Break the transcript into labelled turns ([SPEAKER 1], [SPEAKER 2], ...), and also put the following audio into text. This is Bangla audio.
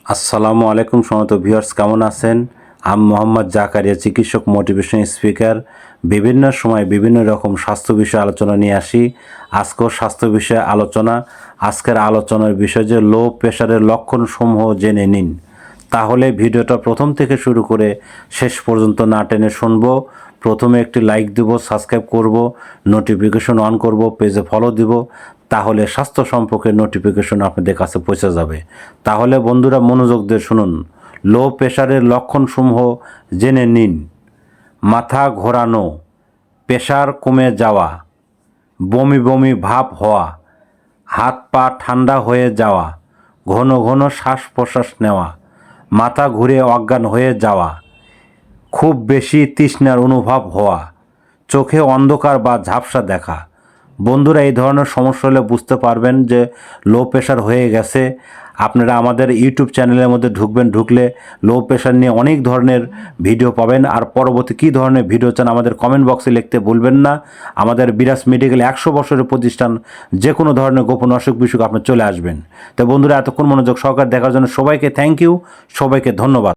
[SPEAKER 1] আসসালামু আলাইকুম সমস্ত ভিউয়ার্স, কেমন আছেন? আমি মোহাম্মদ জাকারিয়া, চিকিৎসক, মোটিভেশন স্পিকার। বিভিন্ন সময় বিভিন্ন রকম স্বাস্থ্য বিষয়ে আলোচনা নিয়ে আসি। আজকেও স্বাস্থ্য বিষয়ে আলোচনা। আজকের আলোচনার বিষয় যে লো প্রেশারের লক্ষণসমূহ জেনে নিন। তাহলে ভিডিওটা প্রথম থেকে শুরু করে শেষ পর্যন্ত না টেনে শুনবো। প্রথমে একটি লাইক দেব, সাবস্ক্রাইব করব, নোটিফিকেশন অন করব, পেজে ফলো দিব। তাহলে স্বাস্থ্য সম্পর্কে নোটিফিকেশন আপনাদের কাছে পৌঁছে যাবে। তাহলে বন্ধুরা মনোযোগ দিয়ে শুনুন। লো প্রেশারের লক্ষণসমূহ জেনে নিন। মাথা ঘোরানো, প্রেশার কমে যাওয়া, বমি বমি ভাব হওয়া, হাত পা ঠান্ডা হয়ে যাওয়া, ঘন ঘন শ্বাস প্রশ্বাস নেওয়া, মাথা ঘুরে অজ্ঞান হয়ে যাওয়া, খুব বেশি তৃষ্ণার অনুভব হওয়া, চোখে অন্ধকার বা ঝাপসা দেখা। বন্ধুরা, এই ধরনের সমস্যা হলে বুঝতে পারবেন যে লো প্রেশার হয়ে গেছে। আপনারা আমাদের ইউটিউব চ্যানেলের মধ্যে ঢুকলে লো প্রেশার নিয়ে অনেক ধরনের ভিডিও পাবেন। আর পরবর্তী কী ধরনের ভিডিও চান আমাদের কমেন্ট বক্সে লিখতে ভুলবেন না। আমাদের বিরাজ মেডিকেল 100 বছরের প্রতিষ্ঠান। যে কোনো ধরনের গোপন অসুখ বিসুখ আপনি চলে আসবেন। তো বন্ধুরা, এতক্ষণ মনোযোগ সহকারে দেখার জন্য সবাইকে থ্যাংক ইউ, সবাইকে ধন্যবাদ।